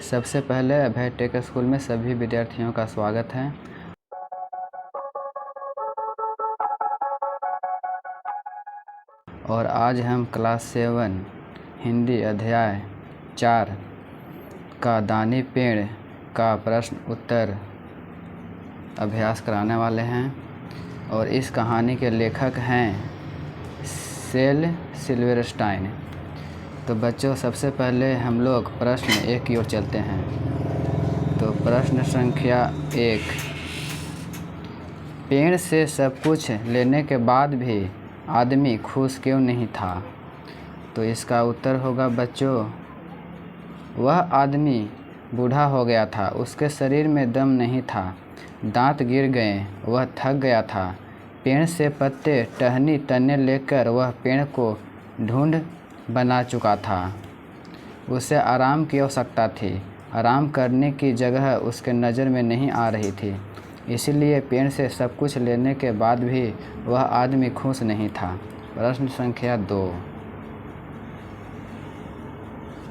सबसे पहले अभय take school में सभी विद्यार्थियों का स्वागत है। और आज हम क्लास 7 हिंदी अध्याय 4 का दानी पेड़ का प्रश्न उत्तर अभ्यास कराने वाले हैं। और इस कहानी के लेखक हैं सेल सिल्वरस्टाइन। तो बच्चों, सबसे पहले हम लोग प्रश्न 1 की ओर चलते हैं। तो प्रश्न संख्या 1, पेड़ से सब कुछ लेने के बाद भी आदमी खुश क्यों नहीं था? तो इसका उत्तर होगा बच्चों, वह आदमी बूढ़ा हो गया था, उसके शरीर में दम नहीं था, दांत गिर गए, वह थक गया था। पेड़ से पत्ते टहनी तने लेकर वह पेड़ को ढूंढ बना चुका था। उसे आराम की आवश्यकता थी। आराम करने की जगह उसके नज़र में नहीं आ रही थी, इसलिए पेड़ से सब कुछ लेने के बाद भी वह आदमी खुश नहीं था। प्रश्न संख्या 2,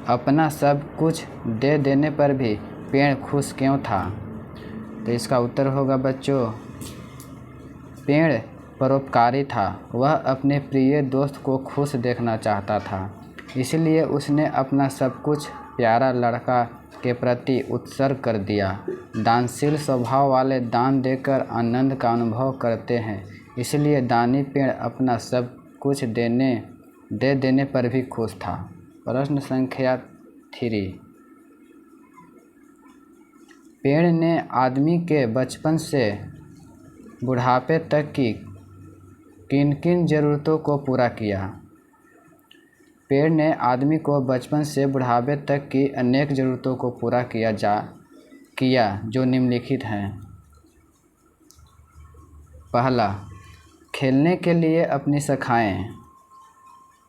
अपना सब कुछ दे देने पर भी पेड़ खुश क्यों था? तो इसका उत्तर होगा बच्चों, पेड़ परोपकारी था। वह अपने प्रिय दोस्त को खुश देखना चाहता था, इसलिए उसने अपना सब कुछ प्यारा लड़का के प्रति उत्सर्ग कर दिया। दानशील स्वभाव वाले दान देकर आनंद का अनुभव करते हैं, इसलिए दानी पेड़ अपना सब कुछ दे देने पर भी खुश था। प्रश्न संख्या 3, पेड़ ने आदमी के बचपन से बुढ़ापे तक की किन किन ज़रूरतों को पूरा किया? पेड़ ने आदमी को बचपन से बुढ़ापे तक की अनेक ज़रूरतों को पूरा किया जो निम्नलिखित हैं। पहला, खेलने के लिए अपनी शाखाएँ।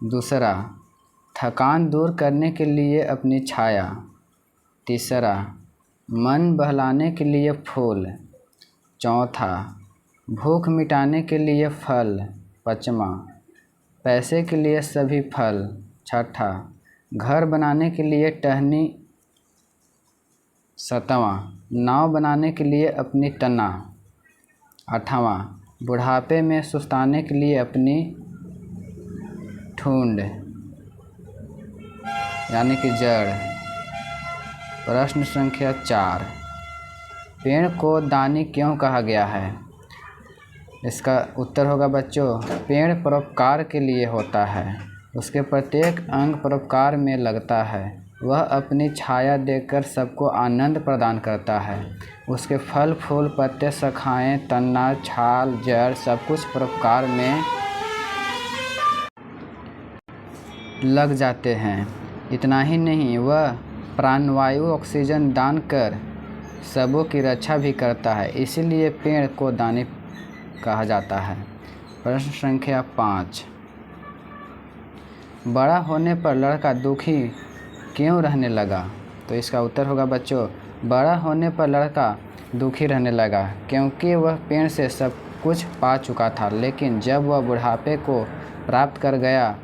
दूसरा, थकान दूर करने के लिए अपनी छाया। तीसरा, मन बहलाने के लिए फूल। चौथा, भूख मिटाने के लिए फल। पाँचवा, पैसे के लिए सभी फल। छठा, घर बनाने के लिए टहनी। सातवां, नाव बनाने के लिए अपनी तना। आठवां, बुढ़ापे में सुस्ताने के लिए अपनी ठूंड यानी कि जड़। प्रश्न संख्या 4, पेड़ को दानी क्यों कहा गया है? इसका उत्तर होगा बच्चों, पेड़ परोपकार के लिए होता है। उसके प्रत्येक अंग परोपकार में लगता है। वह अपनी छाया देकर सबको आनंद प्रदान करता है। उसके फल, फूल, पत्ते, शाखाएँ, तना, छाल, जड़ सब कुछ परोपकार में लग जाते हैं। इतना ही नहीं, वह प्राणवायु ऑक्सीजन दान कर सबों की रक्षा भी करता है, इसीलिए पेड़ को दानी कहा जाता है। प्रश्न संख्या 5, बड़ा होने पर लड़का दुखी क्यों रहने लगा? तो इसका उत्तर होगा बच्चों, बड़ा होने पर लड़का दुखी रहने लगा क्योंकि वह पेड़ से सब कुछ पा चुका था, लेकिन जब वह बुढ़ापे को प्राप्त कर गया,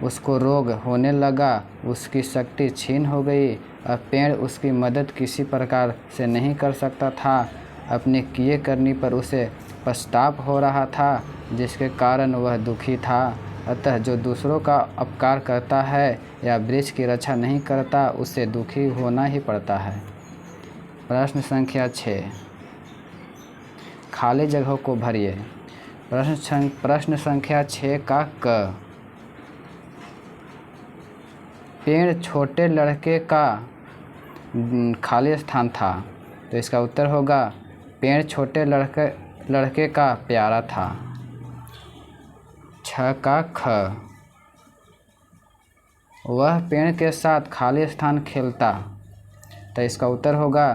उसको रोग होने लगा, उसकी शक्ति क्षीण हो गई। अब पेड़ उसकी मदद किसी प्रकार से नहीं कर सकता था। अपने किए करने पर उसे पछतावा हो रहा था, जिसके कारण वह दुखी था। अतः जो दूसरों का अपकार करता है या वृक्ष की रक्षा नहीं करता, उसे दुखी होना ही पड़ता है। प्रश्न संख्या 6, खाली जगहों को भरिए। प्रश्न संख्या 6 का क, पेड़ छोटे लड़के का खाली स्थान था। तो इसका उत्तर होगा, पेड़ छोटे लड़के का प्यारा था। 6 का ख, वह पेड़ के साथ खाली स्थान खेलता। तो इसका उत्तर होगा,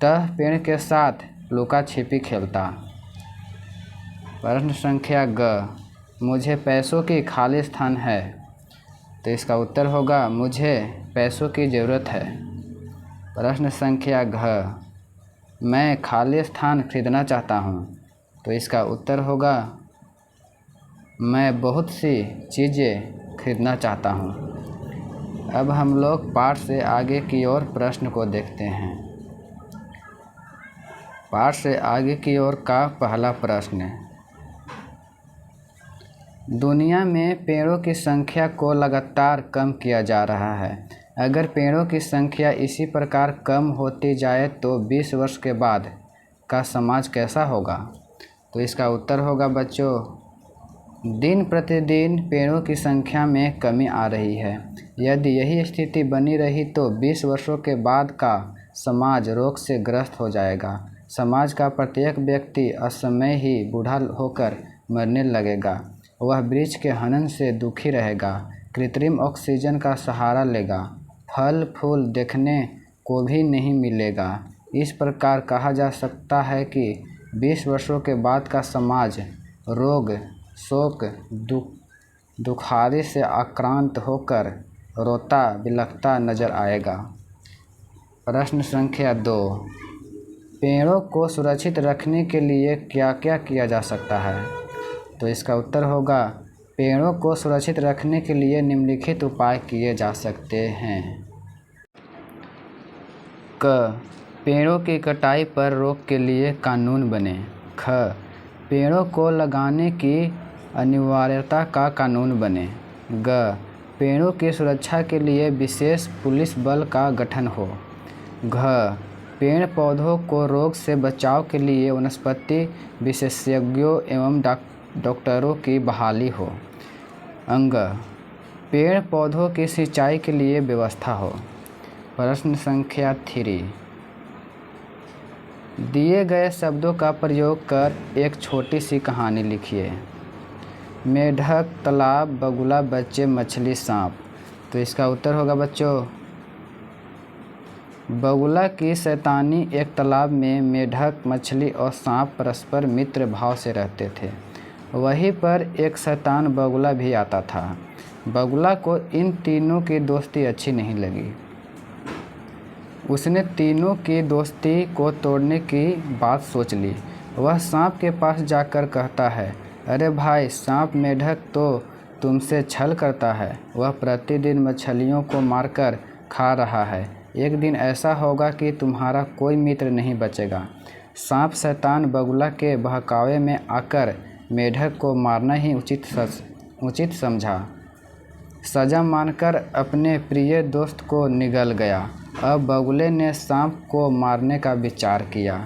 तह पेड़ के साथ लुका छिपी खेलता। प्रश्न संख्या ग, मुझे पैसों की खाली स्थान है। तो इसका उत्तर होगा, मुझे पैसों की ज़रूरत है। प्रश्न संख्या घ, मैं खाली स्थान खरीदना चाहता हूँ। तो इसका उत्तर होगा, मैं बहुत सी चीज़ें खरीदना चाहता हूँ। अब हम लोग पाठ से आगे की ओर प्रश्न को देखते हैं। पाठ से आगे की ओर का पहला प्रश्न, दुनिया में पेड़ों की संख्या को लगातार कम किया जा रहा है। अगर पेड़ों की संख्या इसी प्रकार कम होती जाए तो 20 वर्ष के बाद का समाज कैसा होगा? तो इसका उत्तर होगा बच्चों, दिन प्रतिदिन पेड़ों की संख्या में कमी आ रही है। यदि यही स्थिति बनी रही तो 20 वर्षों के बाद का समाज रोग से ग्रस्त हो जाएगा। समाज का प्रत्येक व्यक्ति असमय ही बूढ़ा होकर मरने लगेगा। वह वृक्ष के हनन से दुखी रहेगा, कृत्रिम ऑक्सीजन का सहारा लेगा, फल फूल देखने को भी नहीं मिलेगा। इस प्रकार कहा जा सकता है कि 20 वर्षों के बाद का समाज रोग, शोक, दुखारी से आक्रांत होकर रोता बिलखता नजर आएगा। प्रश्न संख्या 2, पेड़ों को सुरक्षित रखने के लिए क्या क्या किया जा सकता है? तो इसका उत्तर होगा, पेड़ों को सुरक्षित रखने के लिए निम्नलिखित उपाय किए जा सकते हैं। क, पेड़ों की कटाई पर रोक के लिए कानून बने। ख, पेड़ों को लगाने की अनिवार्यता का कानून बने। ग, पेड़ों की सुरक्षा के लिए विशेष पुलिस बल का गठन हो। घ, पेड़ पौधों को रोग से बचाव के लिए वनस्पति विशेषज्ञों एवं डॉक्टरों की बहाली हो। अंग, पेड़ पौधों की सिंचाई के लिए व्यवस्था हो। प्रश्न संख्या 3, दिए गए शब्दों का प्रयोग कर एक छोटी सी कहानी लिखिए। मेढक, तालाब, बगुला, बच्चे, मछली, सांप। तो इसका उत्तर होगा बच्चों, बगुला की शैतानी। एक तालाब में मेढक, मछली और सांप परस्पर मित्र भाव से रहते थे। वहीं पर एक शैतान बगुला भी आता था। बगुला को इन तीनों की दोस्ती अच्छी नहीं लगी। उसने तीनों की दोस्ती को तोड़ने की बात सोच ली। वह सांप के पास जाकर कहता है, अरे भाई सांप, मेढक तो तुमसे छल करता है। वह प्रतिदिन मछलियों को मारकर खा रहा है। एक दिन ऐसा होगा कि तुम्हारा कोई मित्र नहीं बचेगा। सांप शैतान बगुला के बहकावे में आकर मेढक को मारना ही उचित समझा। सजा मानकर अपने प्रिय दोस्त को निगल गया। अब बगुले ने सांप को मारने का विचार किया।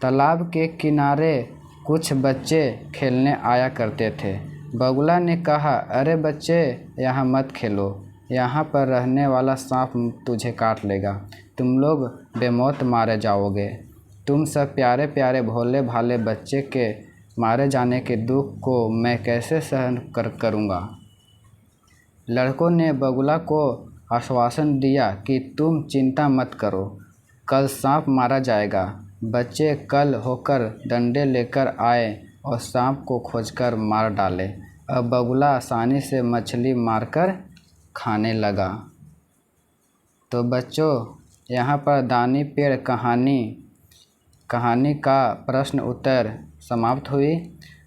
तालाब के किनारे कुछ बच्चे खेलने आया करते थे। बगुला ने कहा, अरे बच्चे यहाँ मत खेलो, यहाँ पर रहने वाला सांप तुझे काट लेगा। तुम लोग बेमौत मारे जाओगे। तुम सब प्यारे प्यारे भोले भाले बच्चे के मारे जाने के दुख को मैं कैसे सहन करूँगा। लड़कों ने बगुला को आश्वासन दिया कि तुम चिंता मत करो, कल सांप मारा जाएगा। बच्चे कल होकर डंडे लेकर आए और सांप को खोजकर मार डाले। अब बगुला आसानी से मछली मारकर खाने लगा। तो बच्चों, यहाँ पर दानी पेड़ कहानी का प्रश्न उत्तर समाप्त हुई।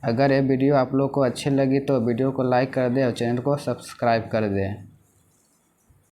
अगर ये वीडियो आप लोग को अच्छी लगी तो वीडियो को लाइक कर दें और चैनल को सब्सक्राइब कर दें।